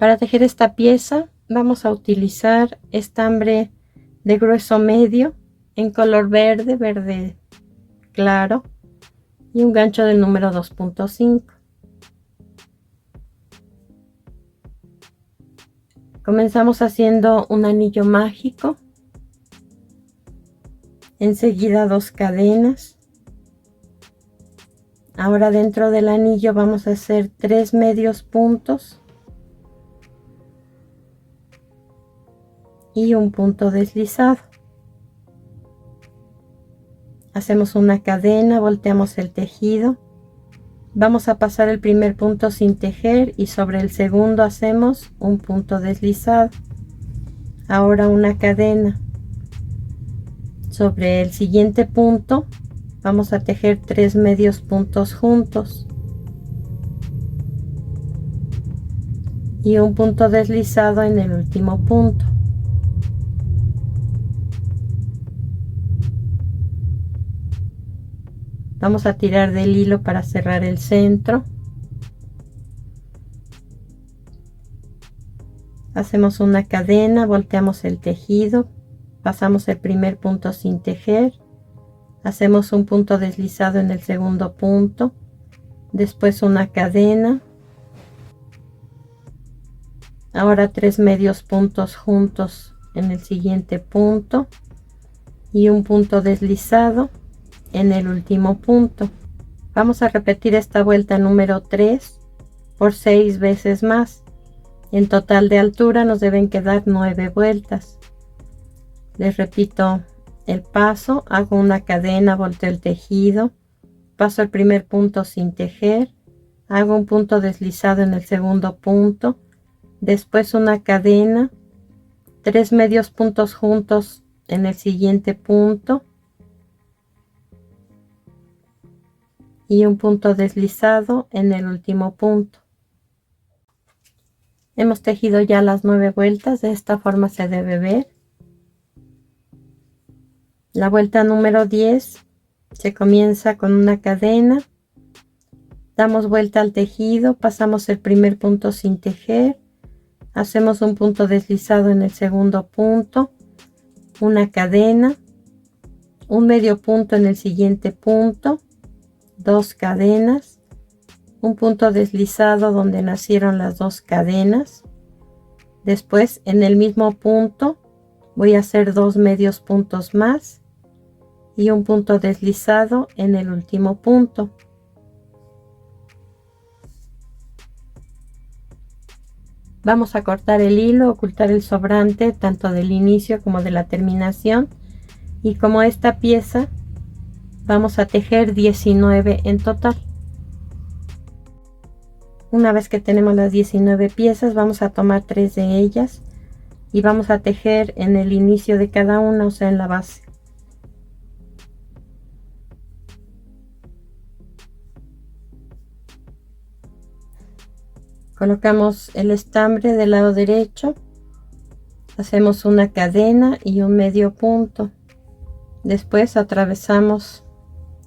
Para tejer esta pieza vamos a utilizar estambre de grueso medio en color verde, verde claro, y un gancho del número 2.5. Comenzamos haciendo un anillo mágico, enseguida 2 cadenas. Ahora dentro del anillo vamos a hacer 3 medios puntos y un punto deslizado. Hacemos una cadena, volteamos el tejido, vamos a pasar el primer punto sin tejer y sobre el segundo hacemos un punto deslizado. Ahora una cadena. Sobre el siguiente punto vamos a tejer 3 medios puntos juntos y un punto deslizado en el último punto. Vamos a tirar del hilo para cerrar el centro. Hacemos una cadena, volteamos el tejido, pasamos el primer punto sin tejer, hacemos un punto deslizado en el segundo punto, después una cadena, ahora 3 medios puntos juntos en el siguiente punto y un punto deslizado en el último punto. Vamos a repetir esta vuelta número 3 por 6 veces más. En total de altura nos deben quedar 9 vueltas. Les repito el paso, hago una cadena, volteo el tejido, paso el primer punto sin tejer, hago un punto deslizado en el segundo punto, después una cadena, 3 medios puntos juntos en el siguiente punto y un punto deslizado en el último punto. Hemos tejido ya las 9 vueltas, de esta forma se debe ver. La vuelta número 10 se comienza con una cadena, damos vuelta al tejido, pasamos el primer punto sin tejer, hacemos un punto deslizado en el segundo punto, una cadena, un medio punto en el siguiente punto, 2 cadenas, un punto deslizado donde nacieron las 2 cadenas. Después en el mismo punto voy a hacer 2 medios puntos más y un punto deslizado en el último punto. Vamos a cortar el hilo, ocultar el sobrante tanto del inicio como de la terminación, y como esta pieza vamos a tejer 19 en total. Una vez que tenemos las 19 piezas, vamos a tomar 3 de ellas y vamos a tejer en el inicio de cada una, o sea en la base. Colocamos el estambre del lado derecho, hacemos una cadena y un medio punto, después atravesamos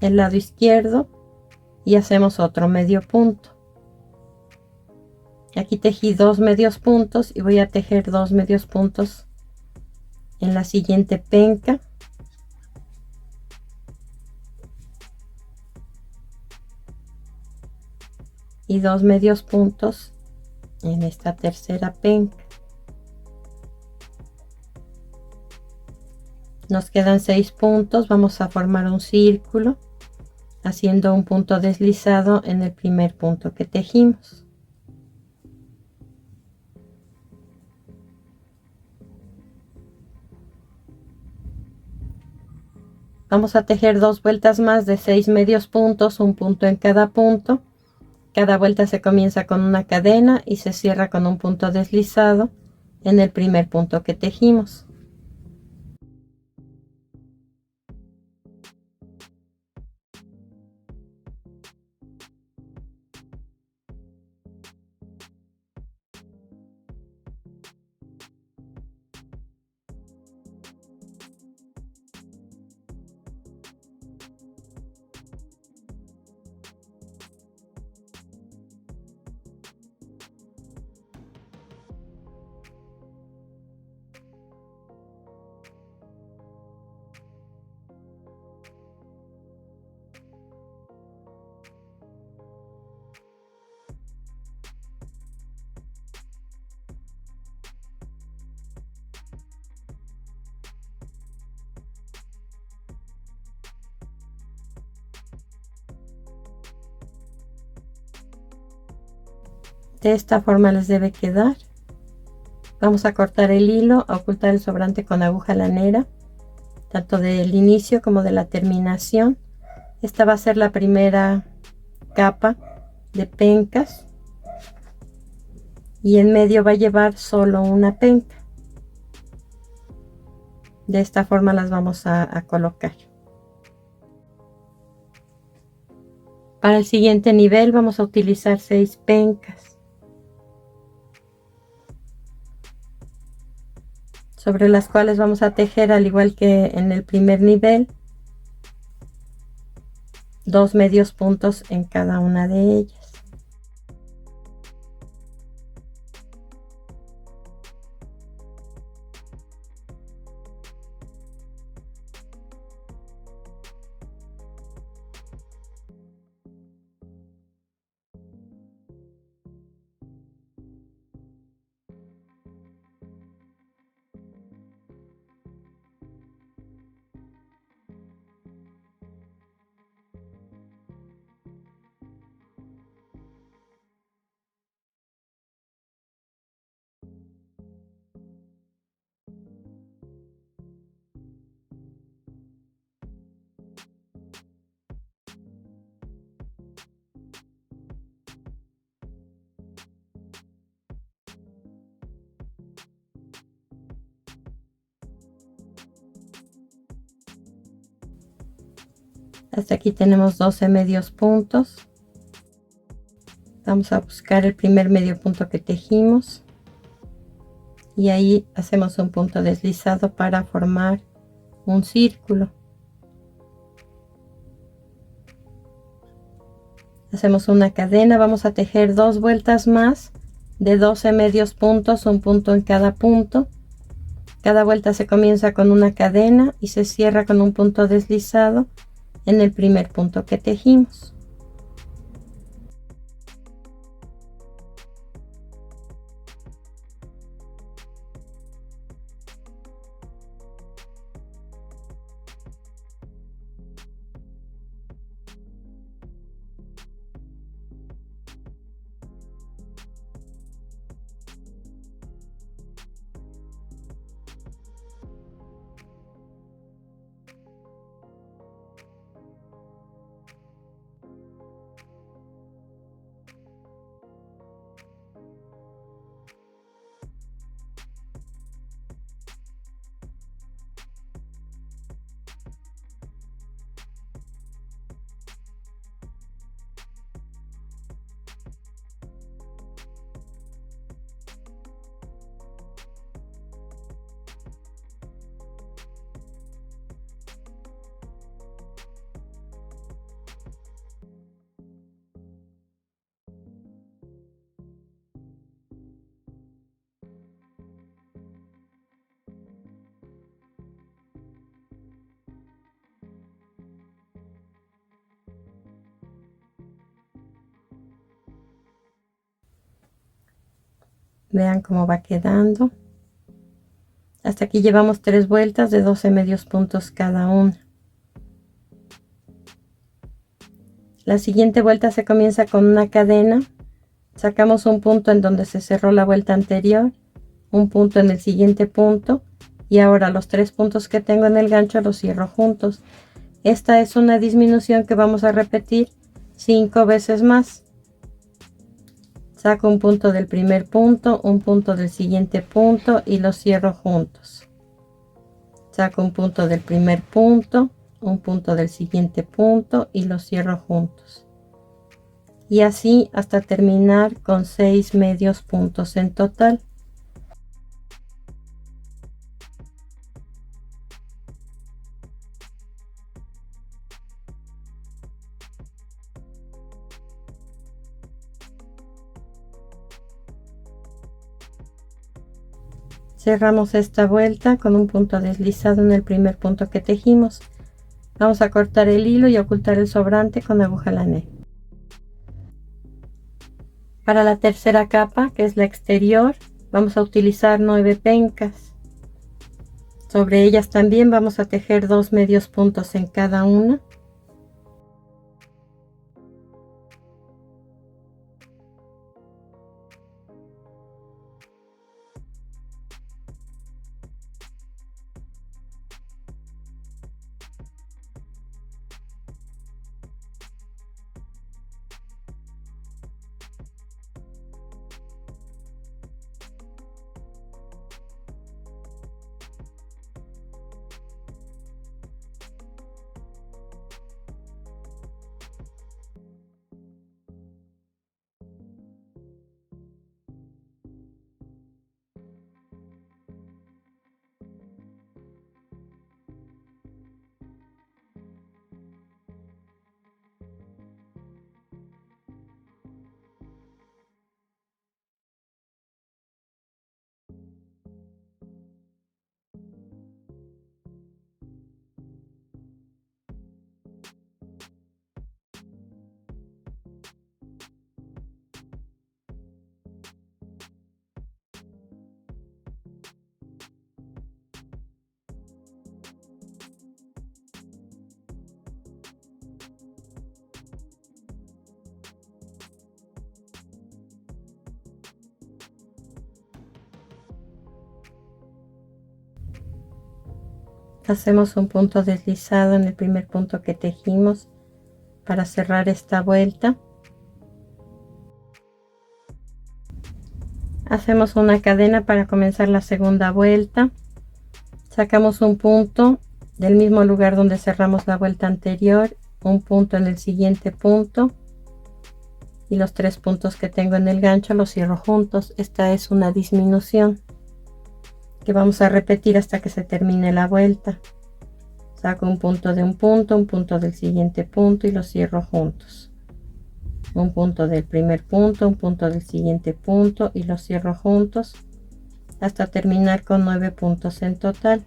el lado izquierdo y hacemos otro medio punto. Aquí tejí 2 medios puntos y voy a tejer 2 medios puntos en la siguiente penca. Y 2 medios puntos en esta tercera penca. Nos quedan 6 puntos, vamos a formar un círculo haciendo un punto deslizado en el primer punto que tejimos. Vamos a tejer 2 vueltas más de 6 medios puntos, un punto en cada punto. Cada vuelta se comienza con una cadena y se cierra con un punto deslizado en el primer punto que tejimos. De esta forma les debe quedar. Vamos a cortar el hilo, a ocultar el sobrante con aguja lanera, tanto del inicio como de la terminación. Esta va a ser la primera capa de pencas y en medio va a llevar solo una penca. De esta forma las vamos a colocar. Para el siguiente nivel vamos a utilizar 6 pencas, sobre las cuales vamos a tejer, al igual que en el primer nivel, 2 medios puntos en cada una de ellas. Hasta aquí tenemos 12 medios puntos. Vamos a buscar el primer medio punto que tejimos y ahí hacemos un punto deslizado para formar un círculo. Hacemos una cadena, vamos a tejer 2 vueltas más de 12 medios puntos, un punto en cada punto. Cada vuelta se comienza con una cadena y se cierra con un punto deslizado en el primer punto que tejimos. Vean cómo va quedando. Hasta aquí llevamos 3 vueltas de 12 medios puntos cada una. La siguiente vuelta se comienza con una cadena. Sacamos un punto en donde se cerró la vuelta anterior, un punto en el siguiente punto y ahora los 3 puntos que tengo en el gancho los cierro juntos. Esta es una disminución que vamos a repetir 5 veces más. Saco un punto del primer punto, un punto del siguiente punto y los cierro juntos. Saco un punto del primer punto, un punto del siguiente punto y los cierro juntos. Y así hasta terminar con 6 medios puntos en total. Cerramos esta vuelta con un punto deslizado en el primer punto que tejimos. Vamos a cortar el hilo y ocultar el sobrante con aguja lanera. Para la tercera capa, que es la exterior, vamos a utilizar 9 pencas. Sobre ellas también vamos a tejer 2 medios puntos en cada una. Hacemos un punto deslizado en el primer punto que tejimos para cerrar esta vuelta. Hacemos una cadena para comenzar la segunda vuelta. Sacamos un punto del mismo lugar donde cerramos la vuelta anterior, un punto en el siguiente punto y los 3 puntos que tengo en el gancho los cierro juntos. Esta es una disminución que vamos a repetir hasta que se termine la vuelta. Saco un punto de un punto del siguiente punto y los cierro juntos. Un punto del primer punto, un punto del siguiente punto y los cierro juntos hasta terminar con 9 puntos en total.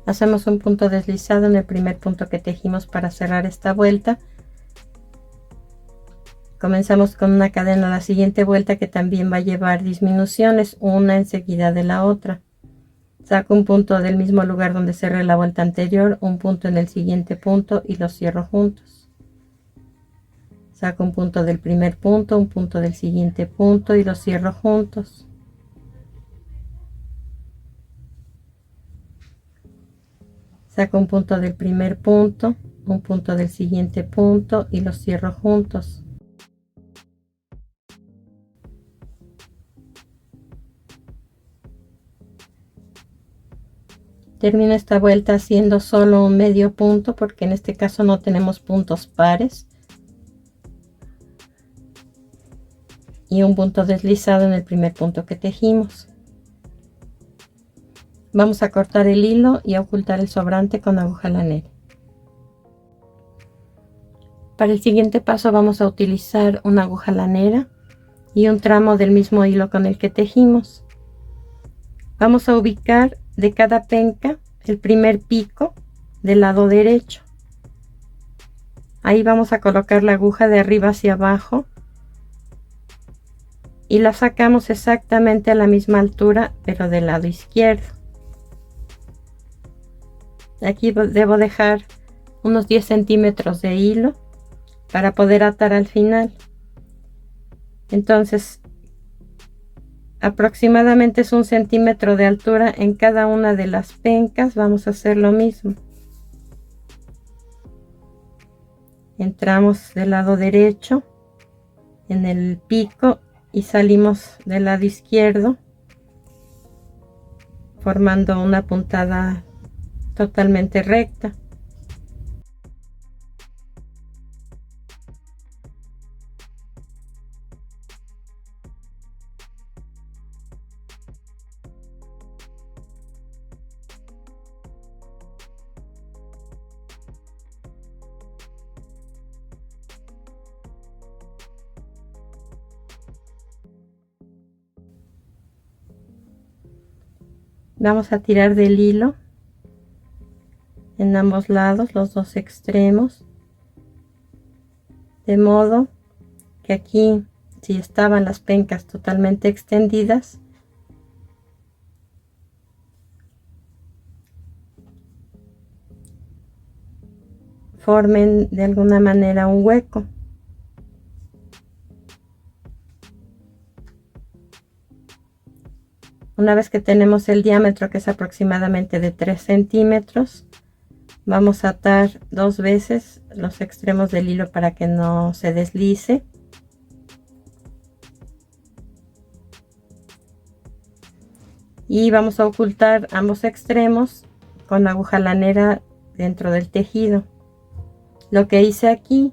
Hacemos un punto deslizado en el primer punto que tejimos para cerrar esta vuelta. Comenzamos con una cadena a la siguiente vuelta que también va a llevar disminuciones, una enseguida de la otra. Saco un punto del mismo lugar donde cerré la vuelta anterior, un punto en el siguiente punto y los cierro juntos. Saco un punto del primer punto, un punto del siguiente punto y los cierro juntos. Saco un punto del primer punto, un punto del siguiente punto y los cierro juntos. Termino esta vuelta haciendo solo un medio punto porque en este caso no tenemos puntos pares. Y un punto deslizado en el primer punto que tejimos. Vamos a cortar el hilo y a ocultar el sobrante con aguja lanera. Para el siguiente paso vamos a utilizar una aguja lanera y un tramo del mismo hilo con el que tejimos. Vamos a ubicar de cada penca el primer pico del lado derecho. Ahí vamos a colocar la aguja de arriba hacia abajo y la sacamos exactamente a la misma altura pero del lado izquierdo. Aquí debo dejar unos 10 centímetros de hilo para poder atar al final. Entonces aproximadamente es 1 centímetro de altura en cada una de las pencas. Vamos a hacer lo mismo. Entramos del lado derecho en el pico y salimos del lado izquierdo formando una puntada totalmente recta. Vamos a tirar del hilo en ambos lados, los dos extremos, de modo que aquí, si estaban las pencas totalmente extendidas, formen de alguna manera un hueco. Una vez que tenemos el diámetro, que es aproximadamente de 3 centímetros, vamos a atar 2 veces los extremos del hilo para que no se deslice. Y vamos a ocultar ambos extremos con aguja lanera dentro del tejido. Lo que hice aquí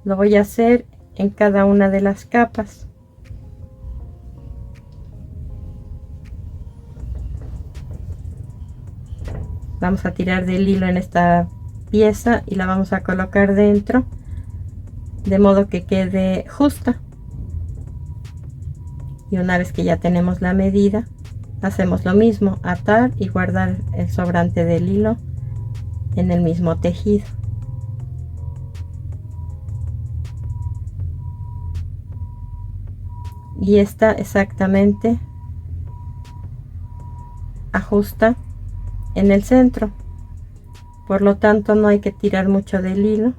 lo voy a hacer en cada una de las capas. Vamos a tirar del hilo en esta pieza y la vamos a colocar dentro de modo que quede justa. Y una vez que ya tenemos la medida, hacemos lo mismo, atar y guardar el sobrante del hilo en el mismo tejido. y esta exactamente ajusta en el centro, por lo tanto no hay que tirar mucho del hilo.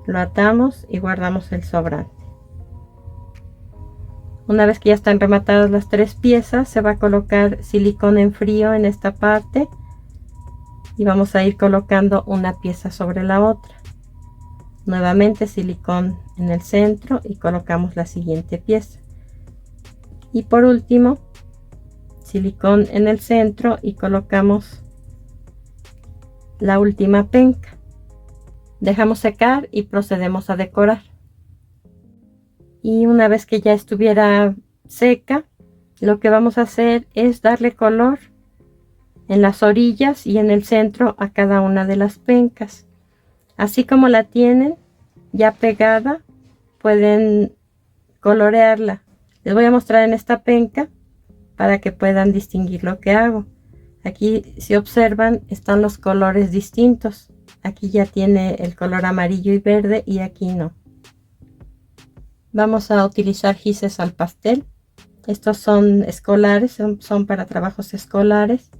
Lo atamos y guardamos el sobrante. Una vez que ya están rematadas las 3 piezas, se va a colocar silicón en frío en esta parte y vamos a ir colocando una pieza sobre la otra. Nuevamente silicón en el centro y colocamos la siguiente pieza. Y por último, silicón en el centro y colocamos la última penca. Dejamos secar y procedemos a decorar. Y una vez que ya estuviera seca, lo que vamos a hacer es darle color en las orillas y en el centro a cada una de las pencas. Así como la tienen ya pegada, pueden colorearla. Les voy a mostrar en esta penca para que puedan distinguir lo que hago. Aquí, si observan, están los colores distintos. Aquí ya tiene el color amarillo y verde y aquí no. Vamos a utilizar gises al pastel. Estos son escolares, son para trabajos escolares.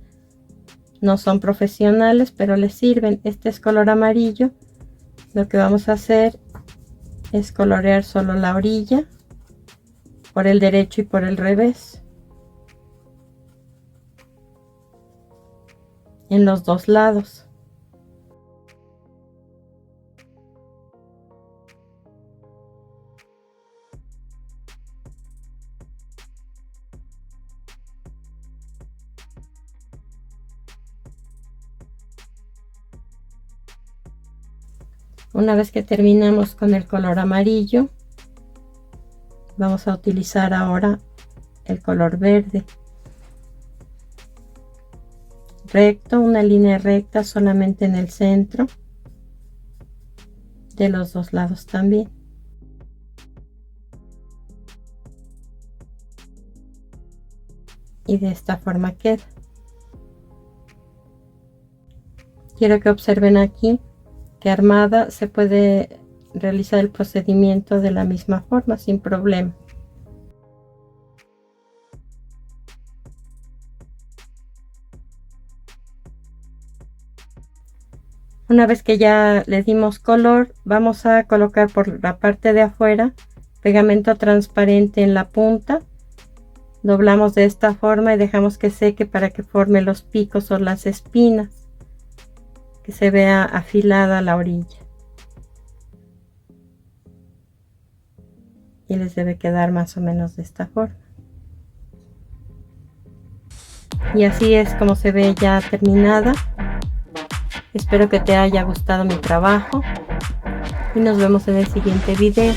No son profesionales, pero les sirven. Este es color amarillo. Lo que vamos a hacer es colorear solo la orilla, por el derecho y por el revés, en los dos lados. Una vez que terminamos con el color amarillo, vamos a utilizar ahora el color verde. Recto, una línea recta solamente en el centro, de los dos lados también. Y de esta forma queda. Quiero que observen aquí que armada se puede realizar el procedimiento de la misma forma sin problema. Una vez que ya le dimos color, vamos a colocar por la parte de afuera pegamento transparente en la punta. Doblamos de esta forma y dejamos que seque para que forme los picos o las espinas, que se vea afilada la orilla. Y les debe quedar más o menos de esta forma. Y así es como se ve ya terminada. Espero que te haya gustado mi trabajo y nos vemos en el siguiente video.